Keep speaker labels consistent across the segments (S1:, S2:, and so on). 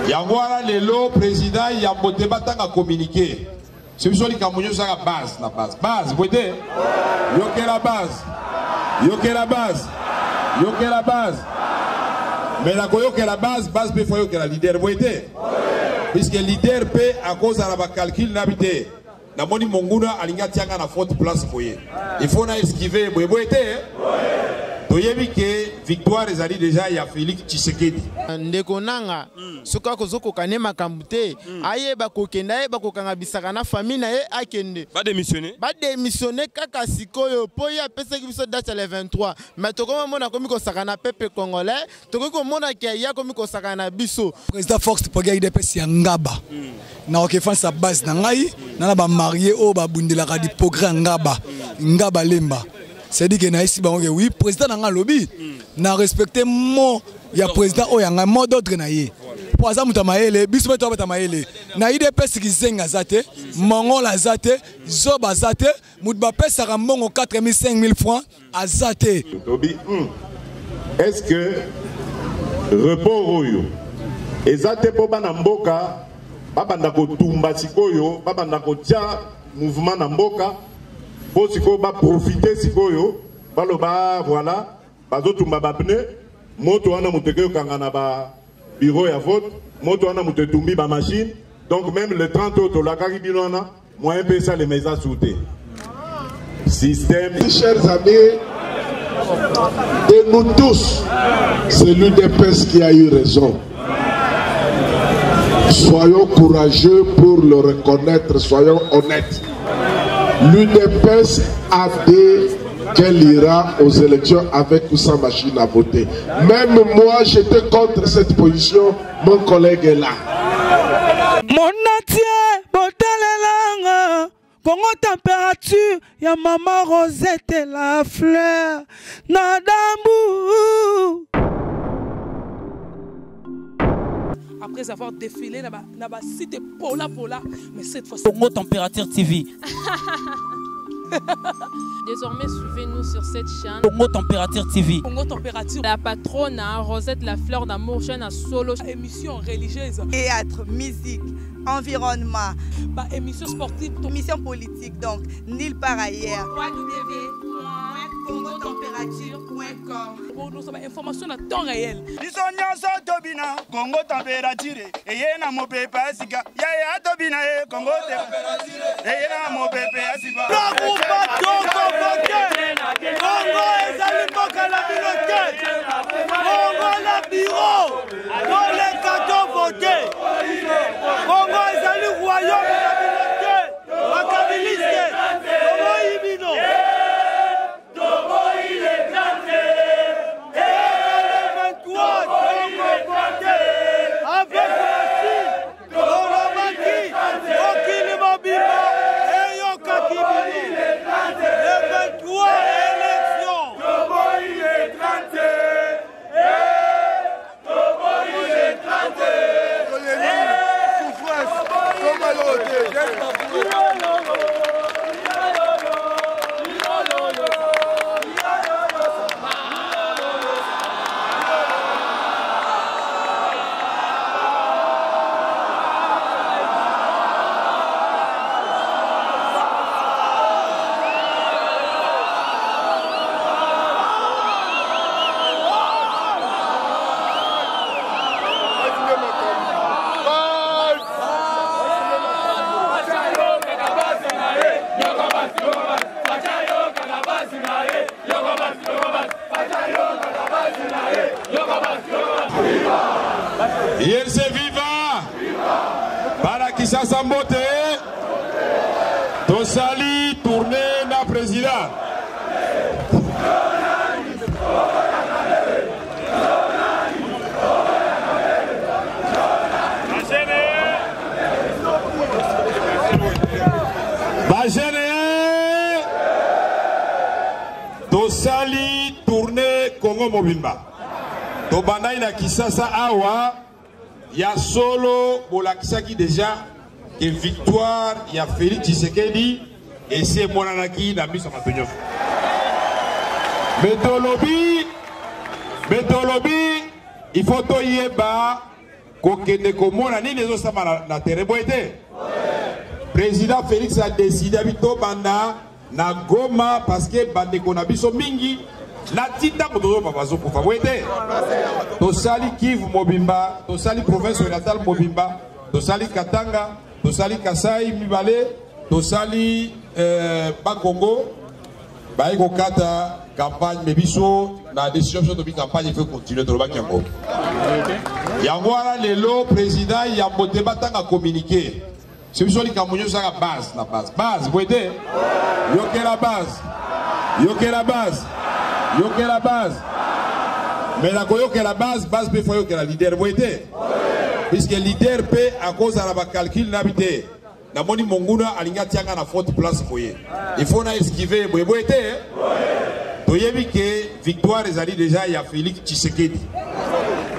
S1: Yangwara lelo président Yambote batanga communiqué. C'est besoin de camoufler ça la base, Base, vous voyez? Yoke la base. Mais la koyo que la base peut faire que la leader, vous voyez? Puisque le leader peut à cause de la calcul n'habiter. Na moni monguna alinga tianga na faute place voyez. Il faut na esquiver, vous voyez? Toyebi que victoire ezali déjà ya Félix Tshisekedi.
S2: Ndeko nanga soka kozoko kanema kambute ayeba kokenda ayeba kokanga bisaka na famille na ye akende. Ba démissionner kaka sikoyo po ya pesa kibiso date le 23. Mais tokoma mona komi kosaka na peuple congolais, tokoko mona ki ya komi kosaka na biso.
S3: Président Fox Poga IDPS ya ngaba. Na okefan sa base na ngai na ba marié o ba bundela ka di progrès ngaba lemba. C'est-à-dire que naïsi bango oui président nanga lobby na respecter mon ya président o yanga mot d'ordre na ye pour ça mutamaele biso beto batamaele na IDPS kizenga zate mongola zate zoba zate mutba pesa ka mbongo 4000 5000 francs azate
S4: Tobi est-ce que report oyo ezate po bana mboka babanda ko tumba sikoyo babanda ko tia mouvement na mboka pour siko ba profiter sikoyo baloba voilà bazotumba ba pneu moto wana muteke kangana ba bureau ya vote moto wana mutetumbi ba machine donc même le 30 autres la caribinona moyen peut ça les messages sautés système.
S5: Chers amis de nous tous, c'est l'UDPS qui a eu raison. Soyons courageux pour le reconnaître, soyons honnêtes. L'UDPS a dit qu'elle ira aux élections avec ou sans machine à voter. Même moi, j'étais contre cette position. Mon collègue est là.
S6: Mon natie, botelelanga, Congo température, ya maman Rosette et la fleur, Nadambu.
S7: Après avoir défilé là-bas, c'était Pola, mais cette fois-ci.
S6: Congo Température TV.
S8: Désormais, suivez-nous sur cette chaîne.
S6: Congo Température TV.
S7: Congo Température.
S8: La patronne, Rosette, la fleur d'amour, chaîne à solo.
S7: Émission religieuse.
S9: Théâtre, musique, environnement.
S7: Bah, émission sportive.
S9: Émission politique, donc, nulle part ailleurs.
S7: www.congotempérature.com. Pour nous avoir information à temps réel.
S6: Congo Température. Et yena mo pepe asika. Ya tobina Congo Température. Et yena mo pepe asika. Congo ezali mboka na bilote. Congo la bureau. Dans les cartons votés. Congo ezali royaume na bilote. Makabiliste. Congo ibino. Congo il est planté. Avec la Chine, Colomaki, Okili Mobima, et Yokakibini, le 23 élections. Tobo il est planté. Tobo il est planté. Souffrance, comme à l'autre.
S1: Yelse viva para Kisasa Mbote tosali tourner na président tosali tourner Congo Mobimba to bandai na Kisasa awa ya solo bolakisaki déjà que victoire ya Félix Tshisekedi et c'est monanaki na miso matonyo Betolobi il faut to yeba kokende komona nini ezosama na terrain boyete. Président Félix a décidé habito banda na Goma parce que bande konabiso mingi na tita motozo babazo kufa boyete. Tosali Kivu Mobimba, tosali province orientale Mobimba, tosali Katanga, tosali Kasai Mibale, tosali Bakongo. Baïko kata campagne mais biso la décision de la campagne il faut continuer de le battre yango. Yango ala lelo président ya bote batanga communiquer. C'est biso li kamunyo sa la base. Base vous aidez. Yoke la base. Mais la koyo que la base peut faire que la leader vous aidez. Puisque leader peut à cause de la calcul n'habité. Na moni monguna alinga tianga na faute place moye. Il faut na esquiver boye été. Toyebi que victoire ezali déjà ya Félix Tshisekedi.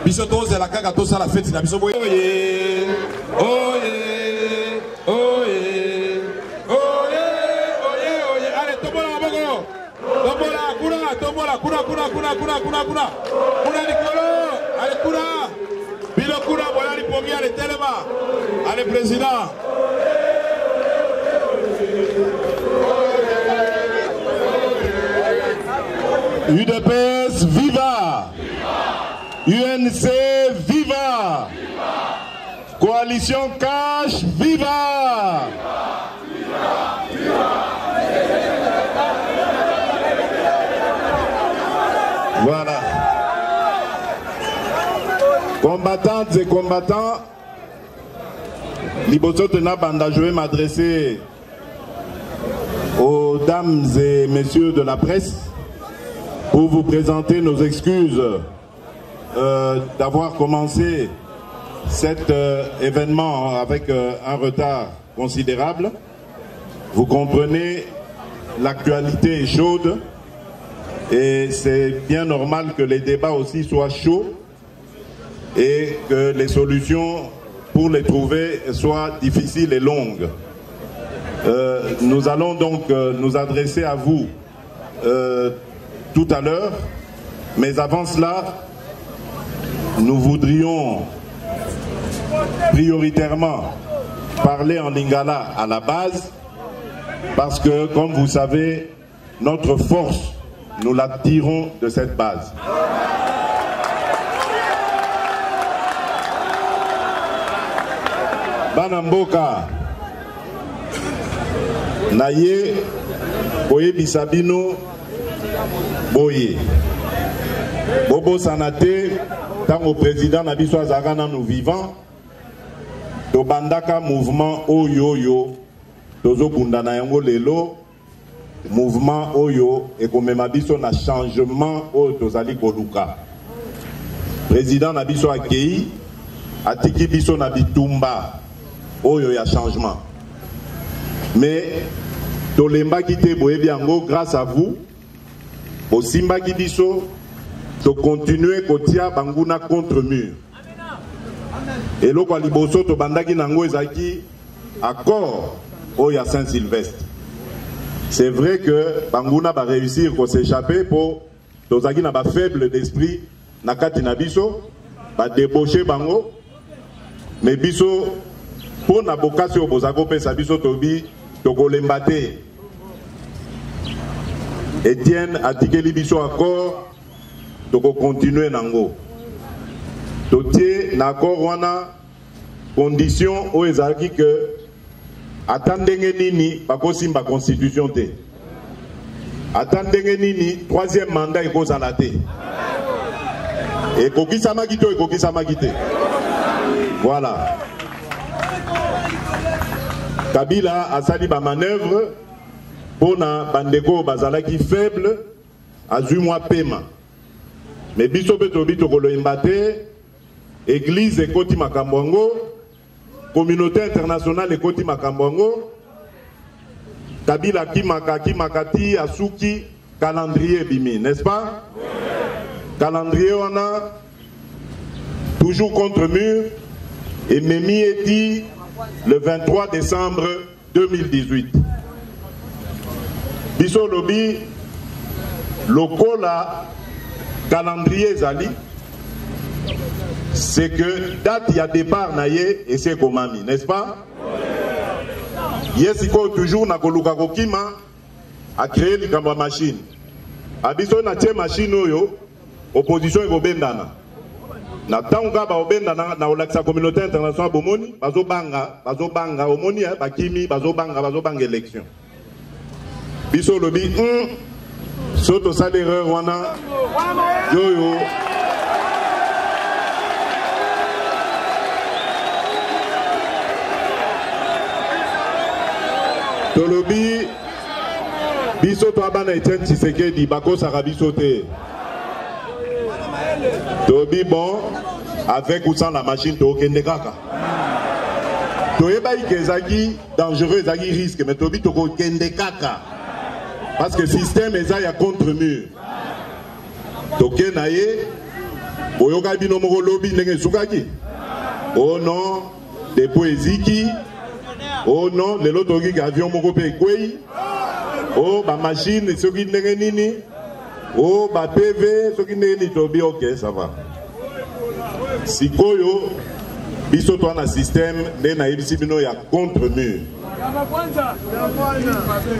S1: Biso toze la kaka to sala fête na biso boye. Oye. Allez tombola boko. Tombola kuna. Kuna Nicolo. Allez kuna. Bilo kuna bola li pongi allez telema. Allez président.
S4: UDPS viva! UNC viva! Coalition Cash viva! Voilà. Combattantes et combattants, Liboso Tena Banda, je vais m'adresser aux dames et messieurs de la presse pour vous présenter nos excuses d'avoir commencé cet événement avec un retard considérable. Vous comprenez, l'actualité est chaude et c'est bien normal que les débats aussi soient chauds et que les solutions pour les trouver soient difficiles et longues. Nous allons donc nous adresser à vous tout à l'heure, mais avant cela, nous voudrions prioritairement parler en lingala à la base, parce que, comme vous savez, notre force, nous la tirons de cette base. Banamboka Naye Boye Bisabino Boye Bobo Sanate, tant au président Nabiso Azagana nous vivants, to bandaka mouvement Oyoyo, tozo bundana yango lelo, mouvement Oyo, et comme Mabiso na changement au tozali Koluka. Président Nabiso Akei, Atiki Biso Nabitumba, Oyo ya changement. Mais Tolemba Kite Boebiango, grâce à vous, au Simba Kibiso, de continuer Kotia Banguna contre mur. Et l'eau Liboso to Bandaki Nango Ezaki accord Oya Saint-Sylvestre. C'est vrai que Banguna va réussir pour s'échapper pour Tozaki n'a pas faible d'esprit Nakati Nabiso, va débaucher Bango, mais Biso pour Nabokasio Bozako Pesa Biso Tobi Togolembate. Etienne a dit que Biso accord. Donc on continue nango. Totier n'accord wana condition où ils dit que attendez nini bako simba constitution te. Attendez nini troisième mandat il cause à la té. Et kokisama kito et kokisama kite. Voilà. Kabila a sali ba manœuvre pour na bandeko bazala qui faible à 8 mois paiement. Mais biso betobi tokolo imbate, église ekoti makambongo, communauté internationale ekoti makambongo, Kabila kimakati asuki calendrier bimi, n'est-ce pas? Oui. Calendrier on a toujours contre mur et Memi est dit le 23 décembre 2018. Biso lobi lokola calendrier Zali, c'est que date il y a départ naie et c'est comme ami, n'est-ce pas? Yes, il faut toujours na koluka kokima a créer les machine. Abiso na tie machine oyo opposition eko bendana. Na tanga ba obendana na olakisa communauté internationale bomoni bazo banga omoni bakimi bazo banga élection. Biso lobi soto sa l'erreur wana yo Tolobi biso to abana Etienne Tshisekedi bako sarabiso te. Tobi bon avec ou sans la machine to kende kaka. Toyeba ikezaki dangereux zaki risque mais tobi to kende kaka. Parce que le système est à contre-mur. Toke naye oyoka bino moko lobby ndenge sukaki. Oh non, des poésies. Oh non, les loto qui avion moko pe kwei. Oh ba machine soki ndenge nini. Oh ba PV soki ndenge ni tobi OK, ça va. Sikoyo biso to na système de na yebisi bino ya contre-mur.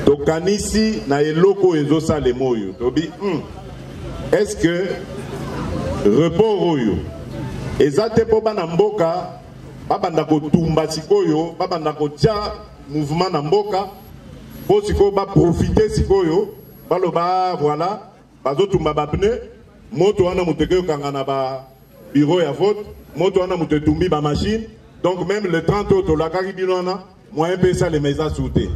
S4: Tokanisi na eloko ezo sale moyo. Tobi est-ce que report oyo ezate po bana mboka babanda ko tumba sikoyo babanda ko tia mouvement na mboka po sikoyo ba profiter sikoyo baloba voilà bazo tumba ba pneu moto wana muteke kanga na ba bureau ya vote moto wana mutetumbi ba machine donc même le 30 auto la kaki binona moyen pe ça les maisons sauter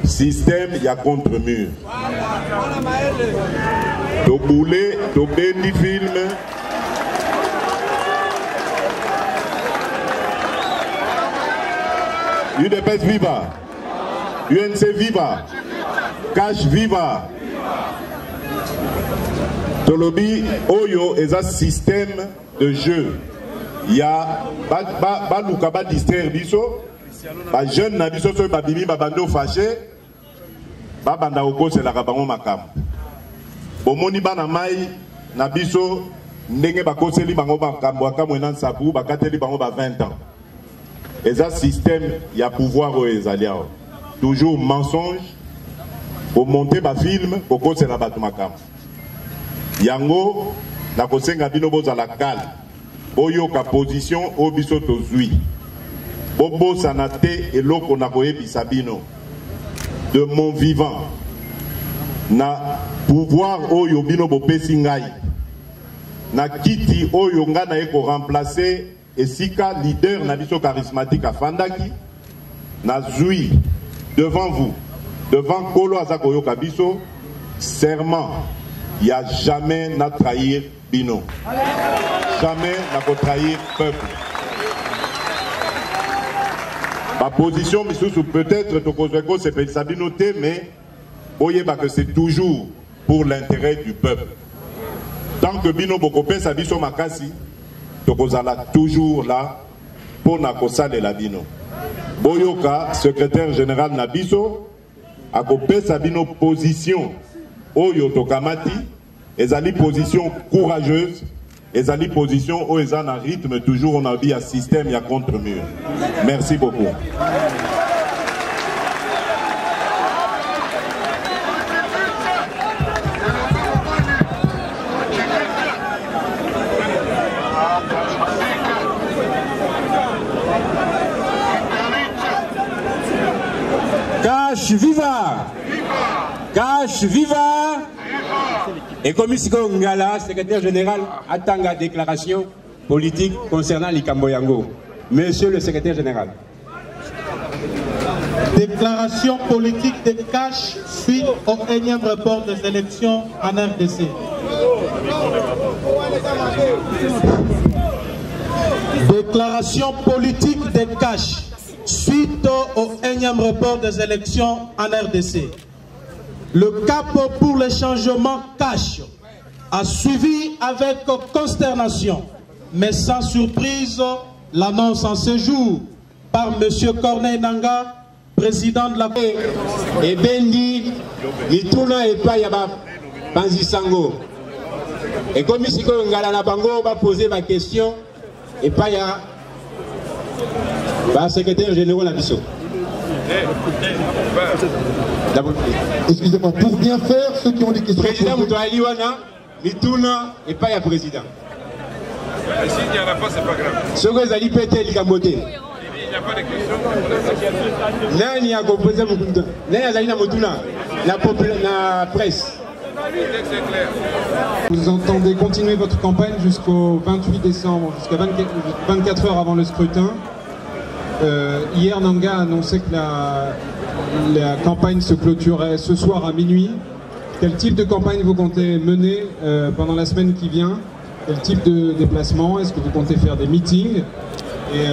S4: système ya contre mur to boulé to bendi film UDPS viva UNC viva Cash viva Tolobi Oyo est un système de jeu. Il y a baluka ba distraire biso ba jeune na biso so ba bimi ba bando fâché ba banda oko c'est la kabango makam. Bomoni bana mai na biso ndenge ba koseli bango ba kambo akamwe na sabu ba kateli bango ba 20 ans. Et ça système il y a pouvoir au ezaliao. Toujours mensonge pour monter ba film oko c'est la batu makam. Yango na kosenga bino boza la kal boyo ka position obiso tozui bobo sanate eloko na koyebisa bino de mon vivant na pouvoir oyo bino bopesi ngai na kiti oyo nga na eko remplacer esika leader na biso charismatique afandaki na zui devant vous devant Kolo Azakoyo Kabiso serment. Il n'y a jamais n'a trahir Bino. Jamais n'a trahir peuple. Ma position, peut-être que c'est Sabino, mais voyez que c'est toujours pour l'intérêt du peuple. Tant que Bino Bokopé Sabiso Makasi, Tokozala toujours là pour Nakosa de la Bino. Boyoka, secrétaire général Nabiso, a copé Sabino position. Oyo Tokamati, ezali position courageuse, ezali position où ezan un rythme toujours on a dit à système et à contre-mur. Merci beaucoup.
S10: Cash viva! Cash viva! Et comme Siko Ngala, secrétaire général, attend la déclaration politique concernant l'Ikambo Yango. Monsieur le secrétaire général.
S11: Déclaration politique de Cash suite au énième report des élections en RDC. Déclaration politique de Cash suite au énième report des élections en RDC. Le cap pour le changement Cash a suivi avec consternation, mais sans surprise, l'annonce en ce jour par M. Corneille Nanga, président de la...
S10: Et Bendi, Mituna et Payaba, Banzisango. Et comme ici, on va poser ma question, et pas il y a le secrétaire général de la mission.
S5: Excusez-moi, pour bien faire, ceux qui ont des questions.
S10: Président Moutoualiwana, Mitouna, et pas il y a président.
S1: S'il n'y en a pas, c'est pas grave.
S10: Ce que vous allez péter, il n'y a pas de questions. Là, il y a composé beaucoup de temps. Là, il y a Moutuna, la presse.
S12: Vous entendez continuer votre campagne jusqu'au 28 décembre, jusqu'à 24 heures avant le scrutin. Hier, Nanga a annoncé que la campagne se clôturait ce soir à minuit. Quel type de campagne vous comptez mener pendant la semaine qui vient? Quel type de déplacement? Est-ce que vous comptez faire des meetings? Et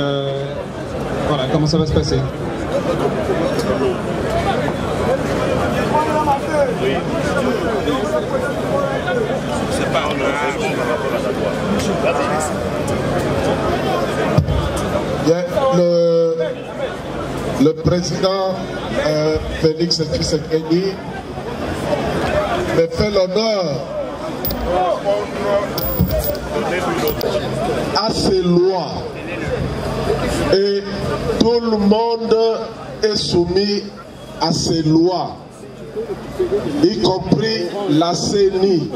S12: voilà, comment ça va se passer?
S5: Le président Félix Tshisekedi me fait l'honneur à ces lois et tout le monde est soumis à ces lois, y compris la CENI.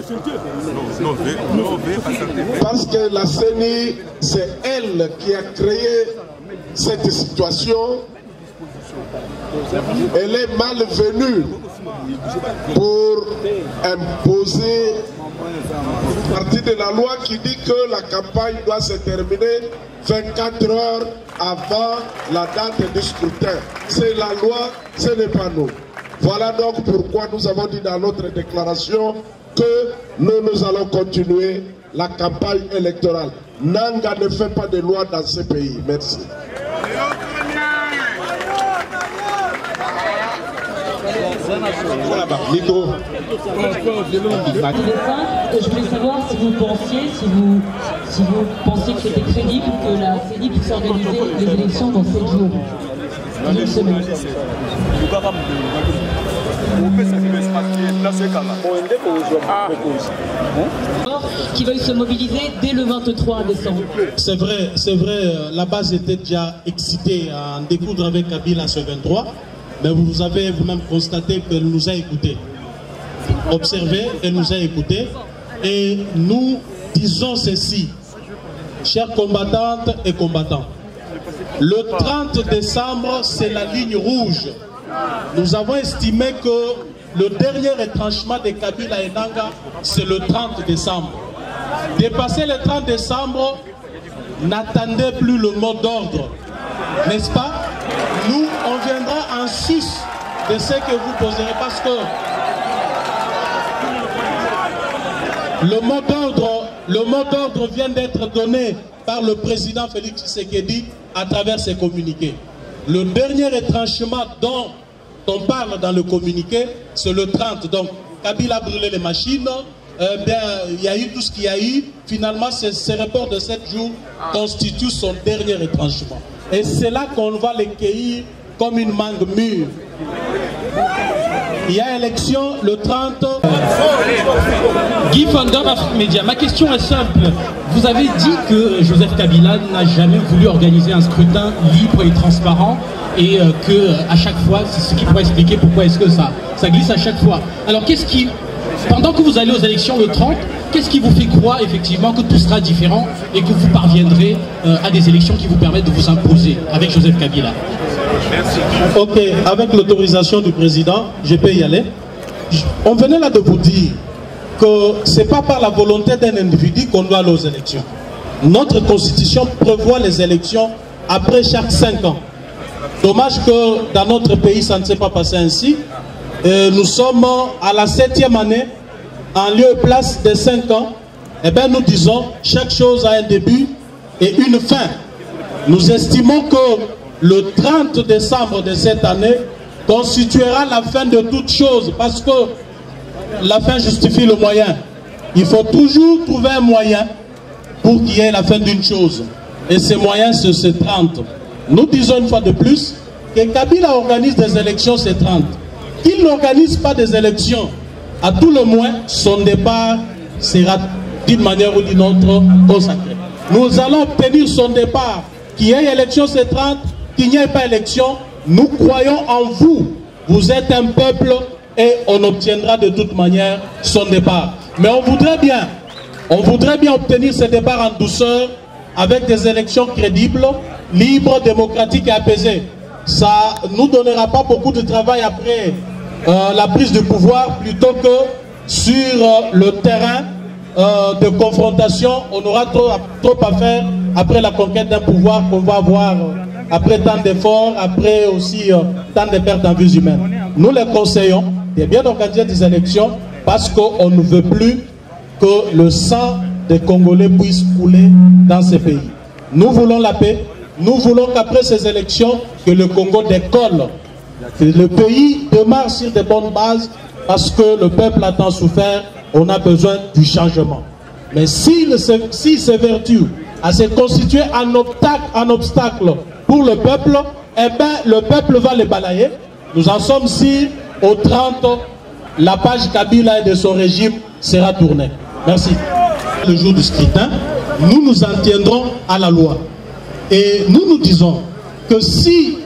S5: Parce que la CENI, c'est elle qui a créé cette situation. Elle est malvenue pour imposer partie de la loi qui dit que la campagne doit se terminer 24 heures avant la date du scrutin. C'est la loi, ce n'est pas nous. Voilà donc pourquoi nous avons dit dans notre déclaration que nous allons continuer la campagne électorale. Nanga ne fait pas de loi dans ce pays. Merci.
S10: Micro.
S13: Je voulais savoir si vous pensiez que c'était crédible que la CENI puisse organiser les élections dans 7 jours. Une semaine. Qui veulent se mobiliser dès le 23 décembre.
S11: C'est vrai, la base était déjà excitée à en découdre avec Kabila ce 23, mais vous avez vous-même constaté qu'elle nous a écoutés. Observé, elle nous a écoutés. Et nous disons ceci, chères combattantes et combattants. Le 30 décembre, c'est la ligne rouge. Nous avons estimé que le dernier retranchement de Kabila et Nanga, c'est le 30 décembre. Dépasser le 30 décembre, n'attendez plus le mot d'ordre. N'est-ce pas? Nous, on viendra en sus de ce que vous poserez parce que le mot d'ordre vient d'être donné par le président Félix Tshisekedi à travers ses communiqués. Le dernier retranchement dont on parle dans le communiqué, c'est le 30. Donc, Kabila a brûlé les machines, il y a eu tout ce qu'il y a eu. Finalement, ce report de 7 jours constitue son dernier retranchement. Et c'est là qu'on va les cueillir comme une mangue mûre. Il y a élection le 30.
S14: Guy Fondor, Afrique Média. Ma question est simple. Vous avez dit que Joseph Kabila n'a jamais voulu organiser un scrutin libre et transparent et que à chaque fois, c'est ce qui pourrait expliquer pourquoi est-ce que ça glisse à chaque fois. Alors qu'est-ce qui, pendant que vous allez aux élections le 30, qu'est-ce qui vous fait croire effectivement que tout sera différent et que vous parviendrez à des élections qui vous permettent de vous imposer avec Joseph Kabila?
S11: Merci. Ok, avec l'autorisation du président, je peux y aller. On venait là de vous dire que ce n'est pas par la volonté d'un individu qu'on doit aller aux élections. Notre constitution prévoit les élections après chaque 5 ans. Dommage que dans notre pays, ça ne s'est pas passé ainsi. Nous sommes à la 7e année, en lieu et place des 5 ans. Eh bien, nous disons, chaque chose a un début et une fin. Nous estimons que le 30 décembre de cette année constituera la fin de toute chose parce que la fin justifie le moyen. Il faut toujours trouver un moyen pour qu'il y ait la fin d'une chose. Et ces moyens, c'est ce 30. Nous disons une fois de plus que Kabila organise des élections ce 30. Qu'il n'organise pas des élections, à tout le moins, son départ sera d'une manière ou d'une autre consacrée. Nous allons obtenir son départ, qu'il y ait élection C30, qu'il n'y ait pas élection. Nous croyons en vous. Vous êtes un peuple et on obtiendra de toute manière son départ. Mais on voudrait bien obtenir ce départ en douceur, avec des élections crédibles, libres, démocratiques et apaisées. Ça ne nous donnera pas beaucoup de travail après la prise de pouvoir, plutôt que sur le terrain de confrontation. On aura trop à faire après la conquête d'un pouvoir qu'on va avoir après tant d'efforts, après aussi tant de pertes en vies humaines. Nous les conseillons de bien organiser des élections parce qu'on ne veut plus que le sang des Congolais puisse couler dans ces pays. Nous voulons la paix. Nous voulons qu'après ces élections, que le Congo décolle. Que le pays demeure sur de bonnes bases parce que le peuple a tant souffert. On a besoin du changement. Mais s'il s'évertue à se constituer un obstacle pour le peuple, eh bien, le peuple va les balayer. Nous en sommes sûrs, au 30, la page Kabila et de son régime sera tournée. Merci. Le jour du scrutin, nous nous en tiendrons à la loi. Et nous disons que si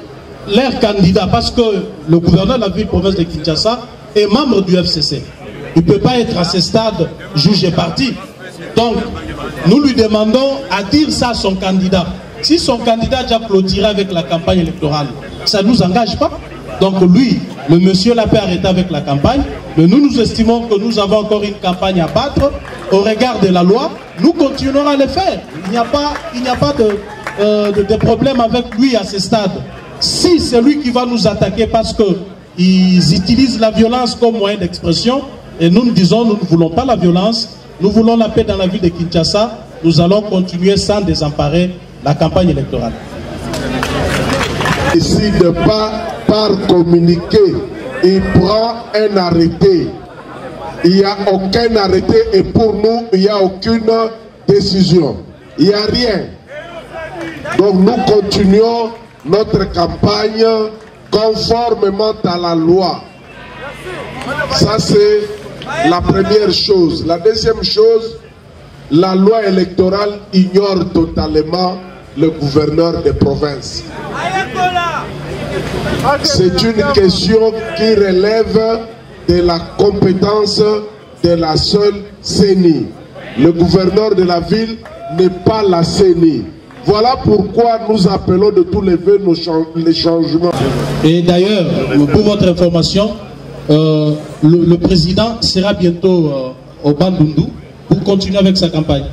S11: leur candidat, parce que le gouverneur de la ville-province de Kinshasa est membre du FCC, il ne peut pas être à ce stade juge et parti. Donc, nous lui demandons à dire ça à son candidat. Si son candidat a déjà clôturé avec la campagne électorale, ça ne nous engage pas. Donc lui, le monsieur l'a fait arrêter avec la campagne, mais nous estimons que nous avons encore une campagne à battre au regard de la loi. Nous continuerons à le faire. Il n'y a pas de problème avec lui à ce stade. Si c'est lui qui va nous attaquer parce qu'ils utilisent la violence comme moyen d'expression, et nous disons nous ne voulons pas la violence, nous voulons la paix dans la ville de Kinshasa, nous allons continuer sans désemparer la campagne électorale.
S5: Ici, de pas par communiqué, il prend un arrêté. Il n'y a aucun arrêté et pour nous, il n'y a aucune décision. Il n'y a rien. Donc nous continuons notre campagne conformément à la loi. Ça c'est la première chose. La deuxième chose, la loi électorale ignore totalement le gouverneur des provinces. C'est une question qui relève de la compétence de la seule CENI. Le gouverneur de la ville n'est pas la CENI. Voilà pourquoi nous appelons de tous les vœux les changements.
S11: Et d'ailleurs, pour votre information, le président sera bientôt au Bandundu pour continuer avec sa campagne.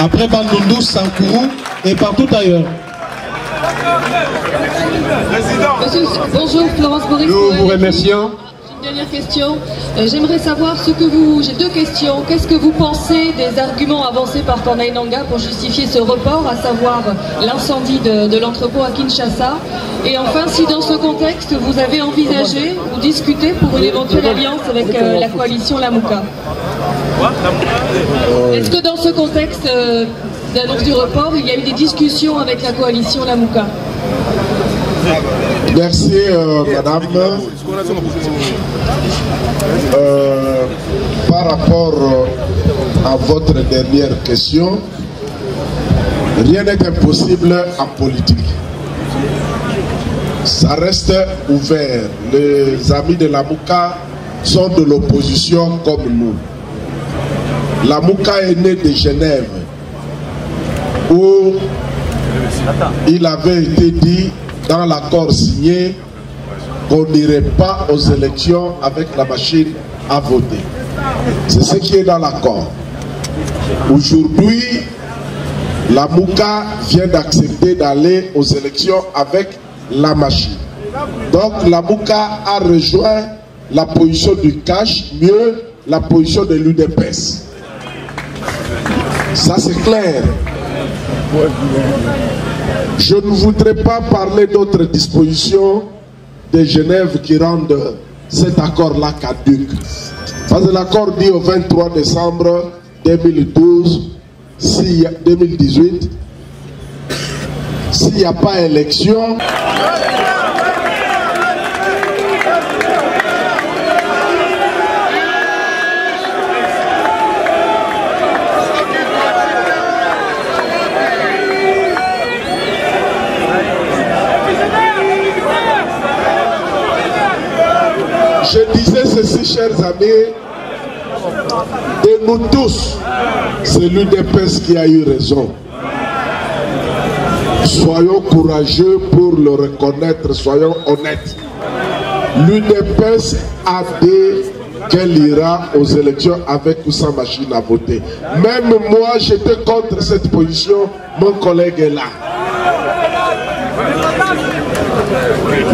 S11: Après Bandundu, Sankourou et partout ailleurs.
S15: Bonjour, Florence Boris.
S10: Nous vous remercions.
S15: Une dernière question. J'aimerais savoir ce que vous... J'ai deux questions. Qu'est-ce que vous pensez des arguments avancés par Corneille Nangaa pour justifier ce report, à savoir l'incendie de l'entrepôt à Kinshasa? Et enfin, si dans ce contexte, vous avez envisagé ou discuté pour une éventuelle alliance avec la coalition Lamuka? Est-ce que dans ce contexte d'annonce du report, il y a eu des discussions avec la coalition Lamuka?
S5: Merci madame. Par rapport à votre dernière question, rien n'est impossible en politique. Ça reste ouvert. Les amis de Lamuka sont de l'opposition comme nous. Lamuka est né de Genève, où il avait été dit dans l'accord signé qu'on n'irait pas aux élections avec la machine à voter. C'est ce qui est dans l'accord. Aujourd'hui, Lamuka vient d'accepter d'aller aux élections avec la machine. Donc Lamuka a rejoint la position du cash, mieux la position de l'UDPS. Ça c'est clair. Je ne voudrais pas parler d'autres dispositions de Genève qui rendent cet accord-là caduc. Parce que l'accord dit au 23 décembre 2012, 2018, s'il n'y a pas élection, Je disais ceci, chers amis, de nous tous, c'est l'UDPS qui a eu raison. Soyons courageux pour le reconnaître, soyons honnêtes. L'UDPS a dit qu'elle ira aux élections avec ou sans machine à voter. Même moi, j'étais contre cette position, mon collègue est là.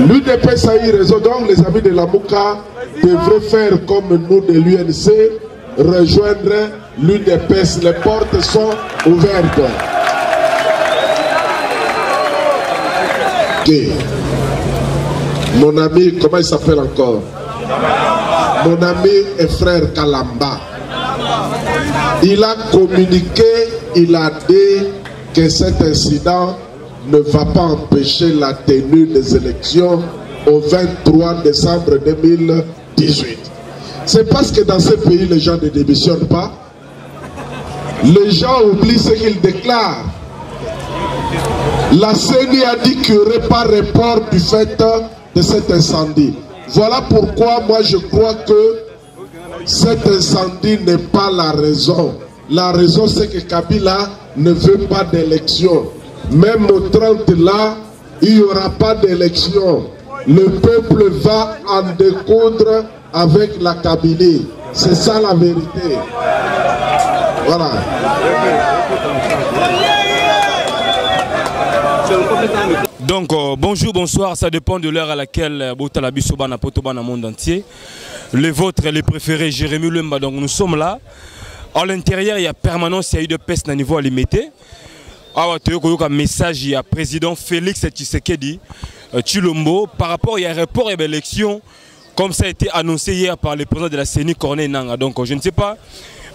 S5: L'UDPS a eu raison, donc les amis de la Mouka devraient faire comme nous de l'UNC, rejoindre l'UDPS. Les portes sont ouvertes. Okay. Mon ami, comment il s'appelle encore? Mon ami et frère Kalamba. Il a communiqué, il a dit que cet incident ne va pas empêcher la tenue des élections au 23 décembre 2018. C'est parce que dans ce pays, les gens ne démissionnent pas. Les gens oublient ce qu'ils déclarent. La CENI a dit qu'il n'y aurait pas report du fait de cet incendie. Voilà pourquoi moi je crois que cet incendie n'est pas la raison. La raison c'est que Kabila ne veut pas d'élection. Même au 30 là, il n'y aura pas d'élection. Le peuple va en découdre avec la Kabylie. C'est ça la vérité. Voilà.
S16: Donc bonjour, bonsoir, ça dépend de l'heure à laquelle Botalabi Sobana Potoba dans le monde entier. Les vôtres, les préférés, Jérémy Lemba, donc nous sommes là. À l'intérieur, il y a permanence, il y a eu de peste à niveau limité. Alors, tu as un message, il y a président Félix Tshisekedi Tshilombo par rapport à report et l'élection, comme ça a été annoncé hier par le président de la CENI, Corneille Nangaa. Donc je ne sais pas,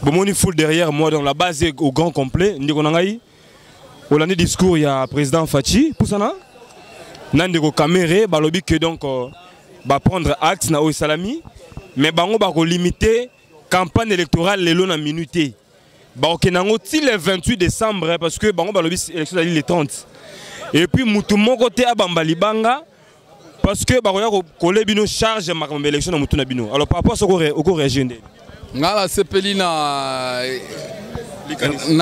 S16: bon, il foule derrière moi, dans la base au grand complet. Au dernier discours, il y a le président Fachi, pour ça, Nandego Kamere, balobi que donc va prendre acte na Salami, mais bango ba limiter campagne électorale les longs minuté. Ba okenango ti le 28 décembre parce que bango balobi élection le 30. Et puis mutumo côté abambali banga parce que ba koya ko bino charge ma élection na mutuna bino. Alors par rapport à ce qu'on réagit
S17: ngala sepeli na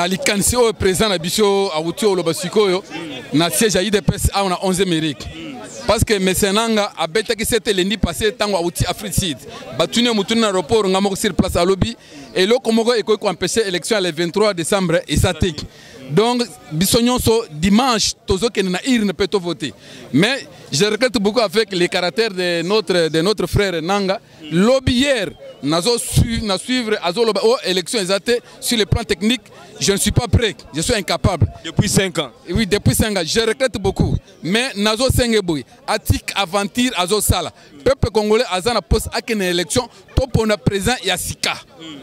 S17: likanisi au président na biso awuti oloba sikoyo na siège à IDPS a on a 11e mérite parce que Messenanga a bêta qui c'était lundi passé tango awuti Afrique Sud batune mutuna aéroport ngamo sur place à lobby et lo komoko eko ko empêcher élection le 23 décembre et ça tek donc bisognon so dimanche tozo que na ir ne peut voter mais je regrette beaucoup avec les caractères de notre frère Nanga lobby hier nazo suivre azolo aux élections exactes sur le plan technique je ne suis pas prêt, je suis incapable.
S16: Depuis 5 ans.
S17: Oui, depuis 5 ans, je regrette beaucoup. Mais nazo sengeboui, atik aventure azo sala. Peuple congolais azana poste à une élection pour le président Yassika.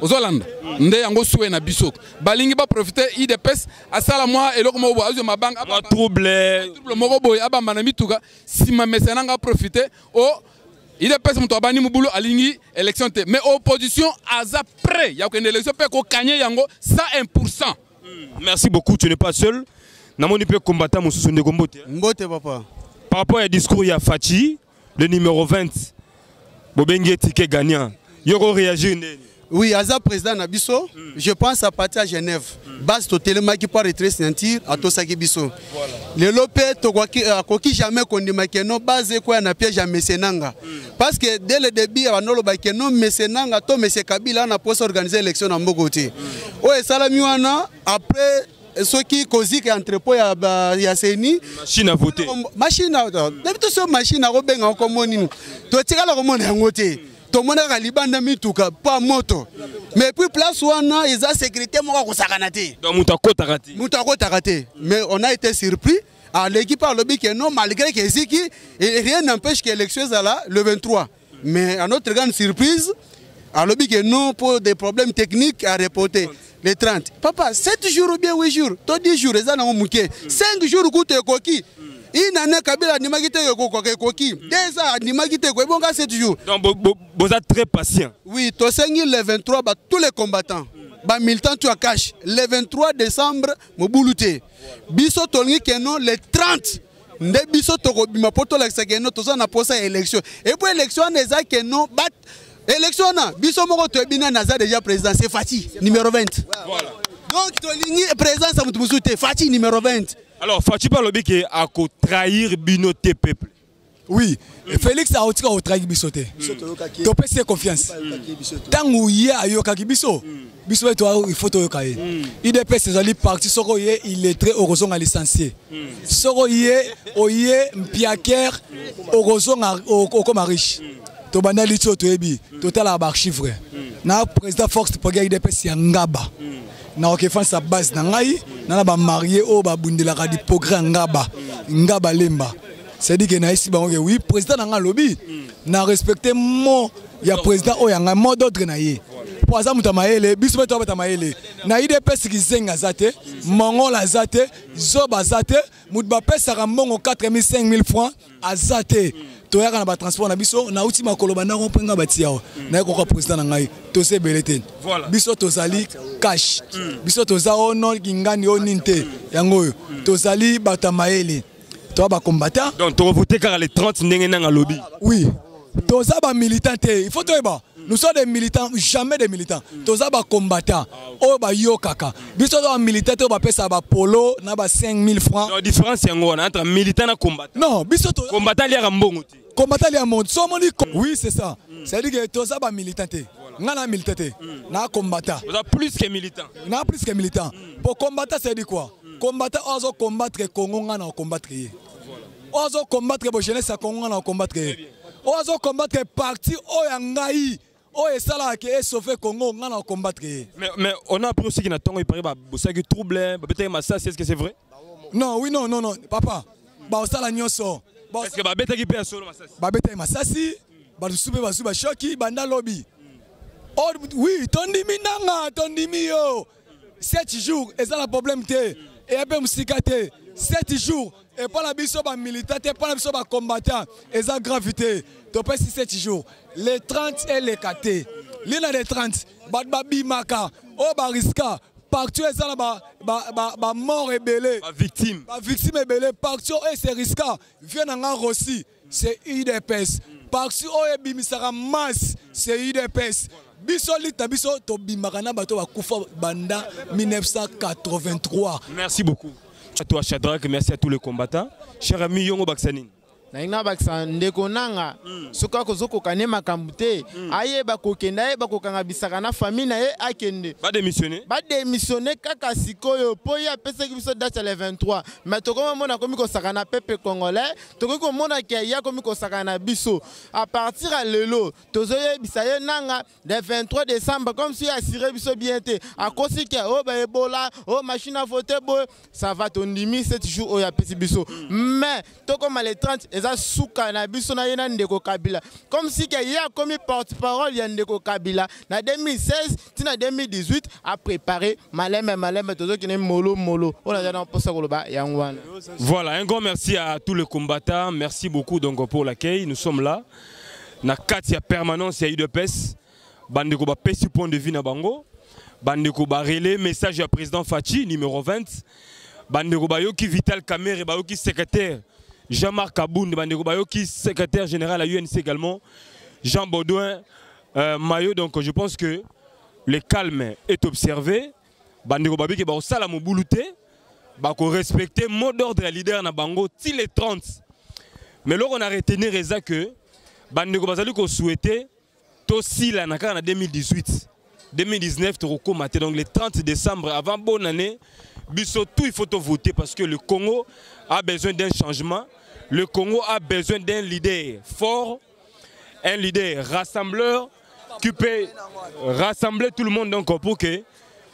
S17: Aux Hollande, nde yango soué na biso. Balingi ba profiter IDPS asala moi et lokmo bo azo ma banque aba
S16: trouble
S17: moko boy aba manami tuka si ma mesenanga profiter au il est personne qui bani mubulu alingi élection mais opposition aza prêt il y a une élection peut ko gagner yango 101%.
S16: Merci beaucoup, tu n'es pas seul. Namoni peut combattre mon sous Mbote.
S18: Mbote papa.
S16: Par rapport au discours il y a Fachi, le numéro 20. Bobengue ticket gagnant. Yoko réagir.
S18: Oui, Aza président Nabiso, je pense à partir à Genève. Base to téléma qui peut retraiter sentir à Tosaki Biso. Le lopé to koki jamais kondima keno base quoi na piège à Messenanga. Parce que dès le début à nolo ba keno Messenanga to Monsieur Kabila na poste organiser élection na Mbogoti. O et salami wana après ceux qui causent que entrepôt ya CENI
S16: machine à voter.
S18: Machine à voter. Depuis ce machine à robenga comme nini. To tika la comme ngote. Tout le monde a libanda mituka pas moto mais puis place wana ils a sécurité moko ko sakanate
S16: donc mutako
S18: takate mais on a été surpris à l'équipe a lobby que non malgré que ziki rien n'empêche que l'élection est là le 23 mais à notre grande surprise à lobby que non pour des problèmes techniques à reporter les 30 papa 7 jours ou bien 8 jours to 10 jours ça na muke 5 jours coûte koki il n'a Kabila ni magite koki déjà ni magite ko bon 7 jours
S16: donc vous êtes très patient.
S18: Oui, to sengi le 23 ba tous les combattants ba militants tu cash le 23 décembre mo boulouté biso tolngi keno le 30 nde biso tokobima po tolakisa keno toza na posa ya élection et pour élection eza keno bat élection na biso moko toyebina naza déjà président c'est Fati numéro 20 voilà. Donc tolingi président sa mutu musute Fati numéro 20.
S16: Alors Fati parle que a ko trahir binoté peuple.
S3: Oui, Félix a aussi trahir bisoté. To pèse confiance. Tangu yé ayokaki biso. Biso il faut to yokaye. IDP c'est ali parti soko yé il est très heureusement licencié. Soko yé oyé mpiaker heureusement comme riche. To banali to ebi total archive. Na président Fox pour IDP c'est ngaba. Na okefan sa base na ngai na ba marié o ba bundela ka di progrès ngaba lemba. C'est-à-dire que naïsi bango oui président nanga lobby na respecter mon ya président o yanga mot d'ordre na ye pour ça mutamaele biso beto batamaele na IDP sikizenga zate mongola zate zoba zate mutba pesa mbongo 4000 5000 francs azate to yaka na ba transport na biso na uti makolo bana ko penga batiao na ko président na ngai to se belete biso to zali cash biso to za ono kingani oninte yango to zali batamaele. Combattant.
S16: Donc, tu as voté car les 30 n'est pas lobby.
S3: Oui. Tous les militants, il faut que nous sommes des militants, jamais des militants. Tous les combattants, oh bah yo kaka. Nous sommes des militants, on va payer ça polo, na ba 5000 francs.
S16: La différence c'est entre militant et combattant.
S3: Non, biso
S16: combattant il y a un bon outil.
S3: Combattant il y a un bon. Oui, c'est ça. C'est-à-dire que tous les militants, na militant, na combattant.
S16: Vous avez plus que militant.
S3: Na plus que militant. Pour combattant, c'est dire quoi? Combattant, on va combattre Congo, on va combattre. On va combattre la jeunesse à Congo, on va combattre. On va combattre parti Oyangaï. Oh, et ça là qui est sauvé Congo, on va combattre.
S16: Mais on a appris aussi qu'il y a un temps qui trouble, est-ce que c'est vrai?
S3: Non, oui, non, papa. Bah, ça là, nyonso.
S16: Est-ce que Babeta qui paye solo Massassi?
S3: Babeta Massassi, Balusoube Basuba Shoki, Banda Lobby. Oh, oui, Tondimi yo. 7 jours, et ça le problème té. Et après musikate 7 jours et pas la biso ba militant pas la biso ba combattant et ça gravité to pas 7 jours les 30 et les 4 l'ina des 30 ba bimaka o ba riska partout et ça ba mort et belé
S16: ba victime
S3: et belé partout et c'est riska vient nga Rossi c'est UDPS partout et bimisara masse c'est UDPS biso lita biso to bimakana bato ba kufa banda 1983.
S16: Merci beaucoup. À toi Shadrack, merci à tous les combattants. Cher ami Yongo Baksanine.
S2: Na baksa ndeko nanga suka kozoko kanema kambute aye bakokenda ye bakokanga bisaka na famille na ye akende
S16: ba
S2: démissionner kaka sikoyo po ya pesa ki biso date le 23 mais to comme mona komi kosaka na peuple congolais to ko mona ke ya komi kosaka na biso à partir à lelo tozoye bisaye nanga le 23 décembre comme si assuré biso bien té à cause que oh ba ebola oh machine à voter bo ça va ton dimi 7 jours o ya pesa biso mais to comme les 30 eza suka na biso na yena ndeko Kabila comme si qu'il y a comme porte-parole ya ndeko Kabila na 2016 tina 2018 a préparé malem tozo ki ne molo on a dans posa koloba yangwana.
S16: Voilà, un grand merci à tous les combattants, merci beaucoup donc pour l'accueil. Nous sommes là na katia permanence ya UDPS bandeko ba pesi point de vue na bango bandeko ba relais message à président Fati numéro 20 bandeko ba yoki Vital Kamerhe ba yoki secrétaire Jean-Marc Aboun, qui est secrétaire général à l'UNC également, Jean Baudouin, Mayo. Donc je pense que le calme est observé. Bandeko Babi qui est au salam boulouté, bako respecter mot d'ordre leader na bango til les 30. Mais là on a retenu reza que bandeko bazali ko souhaiter to si la nakana na 2018. 2019 to maté donc le 30 décembre avant bonne année. Biso tout il faut voter parce que le Congo a besoin d'un changement. Le Congo a besoin d'un leader fort, un leader rassembleur qui peut rassembler tout le monde donc pour que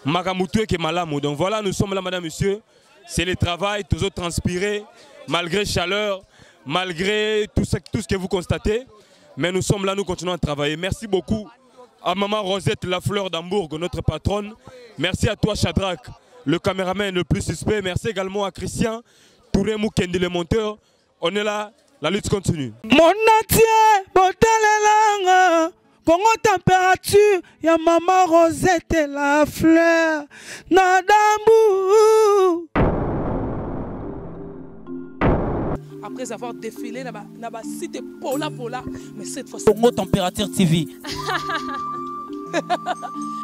S16: Makamoutou et Malamou. Donc voilà, nous sommes là, madame, monsieur. C'est le travail, toujours transpiré, malgré chaleur, malgré tout ce que vous constatez. Mais nous sommes là, nous continuons à travailler. Merci beaucoup à maman Rosette Lafleur d'Hambourg, notre patronne. Merci à toi, Shadrack, le caméraman le plus suspect. Merci également à Christian Touré Moukendi, le monteur. On est là, la lutte continue.
S19: Mon atier, botelelanga, Congo température, ya maman Rosette Lafleur, nadambu.
S7: après avoir défilé dans le site Pola, mais cette fois-ci...
S19: Congo Température TV.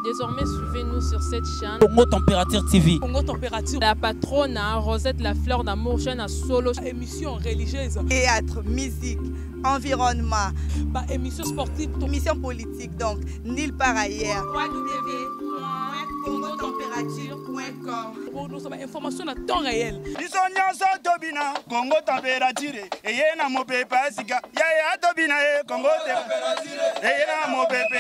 S8: Désormais, suivez-nous sur cette chaîne.
S19: Congo Température TV.
S7: Congo Température.
S8: La patronne Rosette La Fleur d'Amour, chaîne à solo.
S7: Émission religieuse.
S9: Théâtre, musique, environnement.
S7: Émission sportive.
S9: Émission politique, donc nulle part ailleurs. www.congotempérature.com.
S7: Nous avons information à temps réel.
S6: Congo Température. Et y a mon pépé, Congo Température. Et y a mon pépé,